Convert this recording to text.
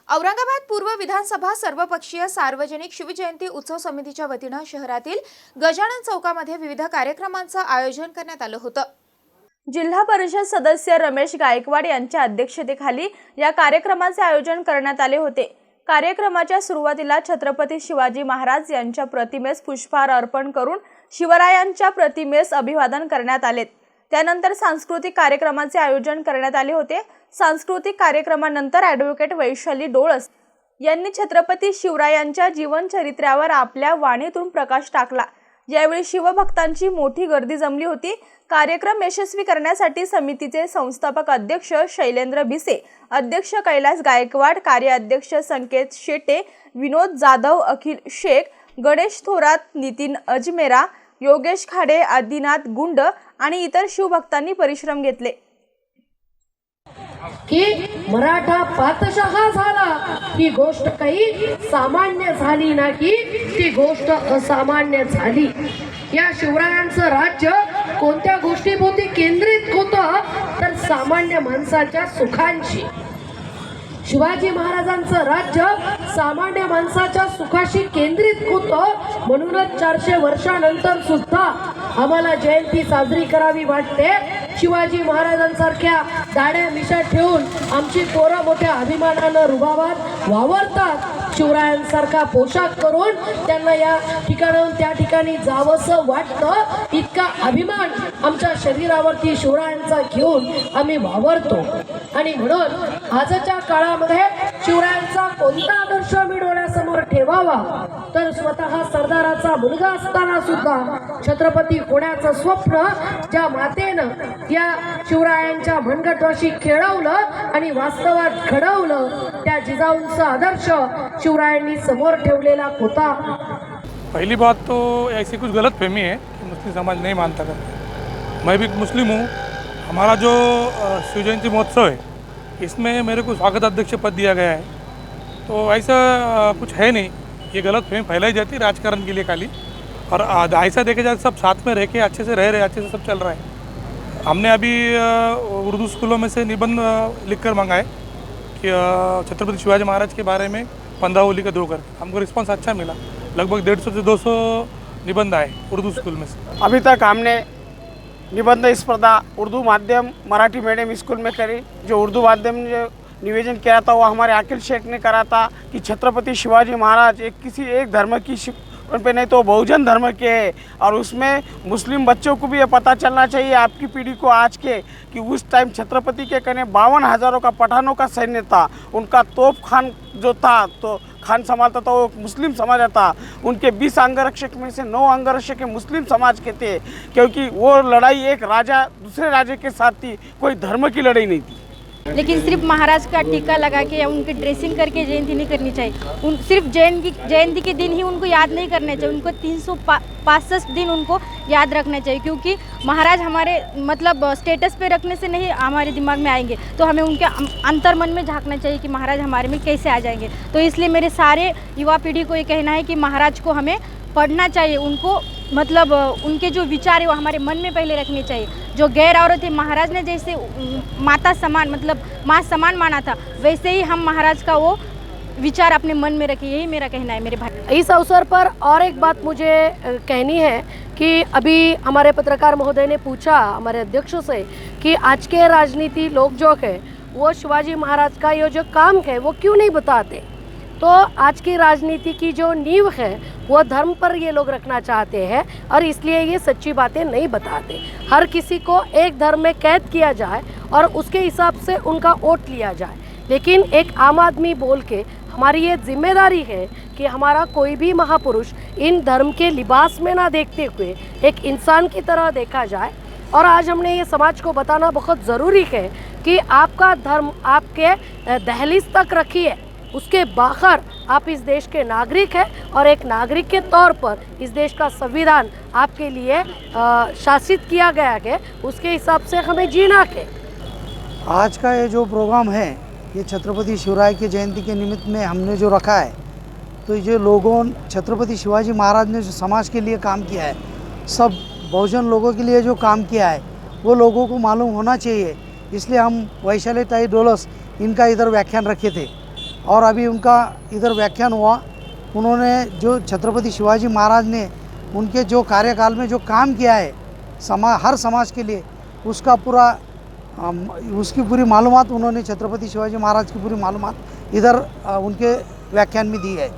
औरंगाबाद पूर्व विधानसभा सर्वपक्षीय सार्वजनिक शिवजयंती उत्सव समितीच्या वतीने शहरातील गजानन चौकामध्ये विविध कार्यक्रमांचं आयोजन करण्यात आलं होतं। जिल्हा परिषद सदस्य रमेश गायकवाड यांच्या अध्यक्षतेखाली या कार्यक्रमाचे आयोजन करण्यात आले होते। कार्यक्रमाच्या सुरुवातीला छत्रपती शिवाजी महाराज यांच्या प्रतिमेस पुष्पहार अर्पण करून शिवरायांच्या प्रतिमेस अभिवादन करण्यात आले। त्यानंतर सांस्कृतिक कार्यक्रमाचे आयोजन करण्यात आले होते। सांस्कृतिक कार्यक्रमानंतर ॲडव्होकेट वैशाली डोळस यांनी छत्रपती शिवरायांच्या जीवनचरित्रावर आपल्या वाणीतून प्रकाश टाकला। यावेळी शिवभक्तांची मोठी गर्दी जमली होती। कार्यक्रम यशस्वी करण्यासाठी समितीचे संस्थापक अध्यक्ष शैलेंद्र भिसे, अध्यक्ष कैलास गायकवाड, कार्याध्यक्ष संकेत शेटे, विनोद जाधव, अखिल शेख, गणेश थोरात, नितीन अजमेरा, योगेश खाडे, आदिनाथ गुंड आणि इतर शिवभक्तांनी परिश्रम घेतले। की मराठा पातशाह झाला ही गोष्ट काही सामान्य झाली नाही, ती गोष्ट असामान्य झाली। या शिवरायांचं राज्य कोणत्या गोष्टीभोवती केंद्रित होतं तर सामान्य माणसाच्या सुखांशी। शिवाजी महाराजांचं राज्य सामान्य माणसाच्या सुखाशी केंद्रित होतं। म्हणूनच 400 वर्षानंतर सुद्धा आम्हाला जयंती साजरी करावी वाटते। शिवाजी महाराजांसारख्या दाढ्या मिशा ठेवून आमची पोरं मोठ्या अभिमानानं रुबाबात वावरतात। शिवरायांसारखा पोशाख करून त्यांना या ठिकाणाहून त्या ठिकाणी जावंसं वाटतं। इतका अभिमान आमच्या शरीरावरती शिवरायांचा घेऊन आम्ही वावरतो। आणि म्हणून आजच्या काळामध्ये शिवरायांचा कोणता आदर्श मी डोळ्यासमोर ठेवावा तर स्वतः सरदाराचा मुलगा असताना सुद्धा छत्रपती होण्याचं स्वप्न ज्या मातेनं या शिवरायांच्या मनगटाशी खेळवलं आणि वास्तवात घडवलं त्या जिजाऊंचा आदर्श शिवरायांनी समोर ठेवलेला होता। पहली बात तो ऐसी कुछ गलत फहमी है कि मुस्लिम समाज नहीं मानता करता। मैं भी मुस्लिम हूँ। हमारा जो शिव जयंती महोत्सव है इसमें मेरे को स्वागत अध्यक्ष पद दिया गया है, तो ऐसा कुछ है नहीं। ये गलत फहमी फैलाई जाती है राजकारण के लिए खाली, और ऐसा देखा जाए सब साथ में रह के अच्छे से रह रहे, अच्छे से सब चल रहा है। हमने अभी उर्दू स्कूलों में से निबंध लिख कर मंगाए कि छत्रपति शिवाजी महाराज के बारे में 15 होली का 2 कर। हमको रिस्पांस अच्छा मिला, लगभग 150 से 200 निबंध आए उर्दू स्कूल में से। अभी तक हमने निबंध स्पर्धा उर्दू माध्यम मराठी मीडियम स्कूल में करी। जो उर्दू माध्यम ने जो निवेदन किया था वो हमारे अखिल शेख ने करा था कि छत्रपति शिवाजी महाराज किसी एक धर्म की उन पे नहीं तो बहुजन धर्म के है, और उसमें मुस्लिम बच्चों को भी ये पता चलना चाहिए आपकी पीढ़ी को आज के कि उस टाइम छत्रपति के कने 52,000 का पठानों का सैन्य था। उनका तोप खान जो था तो खान संभालता था वो मुस्लिम समाज था। उनके 20 अंगरक्षक में से 9 अंगरक्षक मुस्लिम समाज के थे, क्योंकि वो लड़ाई एक राजा दूसरे राजा के साथ थी, कोई धर्म की लड़ाई नहीं थी। लेकिन सिर्फ महाराज का टीका लगा के या उनकी ड्रेसिंग करके जयंती नहीं करनी चाहिए। सिर्फ जयंती के दिन ही उनको याद नहीं करना चाहिए, उनको 365 दिन उनको याद रखना चाहिए। क्योंकि महाराज हमारे मतलब स्टेटस पे रखने से नहीं हमारे दिमाग में आएंगे, तो हमें उनके अंतर्मन में झांकना चाहिए कि महाराज हमारे में कैसे आ जाएंगे। तो इसलिए मेरे सारे युवा पीढ़ी को ये कहना है कि महाराज को हमें पढ़ना चाहिए, उनको मतलब उनके जो विचार है वो हमारे मन में पहले रखने चाहिए। जो गैर औरत है महाराज ने जैसे माता समान मतलब माँ समान माना था, वैसे ही हम महाराज का वो विचार अपने मन में रखें, यही मेरा कहना है मेरे भाई। इस अवसर पर और एक बात मुझे कहनी है कि अभी हमारे पत्रकार महोदय ने पूछा हमारे अध्यक्षों से कि आज के राजनीति लोग जो है वो शिवाजी महाराज का ये जो काम है वो क्यों नहीं बताते। तो आज की राजनीति की जो नींव है वो धर्म पर ये लोग रखना चाहते हैं और इसलिए ये सच्ची बातें नहीं बताते। हर किसी को एक धर्म में कैद किया जाए और उसके हिसाब से उनका वोट लिया जाए, लेकिन एक आम आदमी बोल के हमारी ये जिम्मेदारी है कि हमारा कोई भी महापुरुष इन धर्म के लिबास में ना देखते हुए एक इंसान की तरह देखा जाए। और आज हमने ये समाज को बताना बहुत ज़रूरी है कि आपका धर्म आपके दहलीज तक रखिए, उसके बाहर आप इस देश के नागरिक हैं और एक नागरिक के तौर पर इस देश का संविधान आपके लिए शासित किया गया है, उसके हिसाब से हमें जीना है। आज का ये जो प्रोग्राम है ये छत्रपति शिवराय की जयंती के निमित्त में हमने जो रखा है, तो ये लोगों छत्रपति शिवाजी महाराज ने जो समाज के लिए काम किया है, सब बहुजन लोगों के लिए जो काम किया है वो लोगों को मालूम होना चाहिए। इसलिए हम वैशाली ताई डोलस इनका इधर व्याख्यान रखे थे और अभी उनका इधर व्याख्यान हुआ। उन्होंने जो छत्रपति शिवाजी महाराज ने उनके जो कार्यकाल में जो काम किया है हर समाज के लिए, उसका पूरा उसकी पूरी मालूमात उन्होंने छत्रपति शिवाजी महाराज की पूरी मालूमात इधर उनके व्याख्यान में दी है।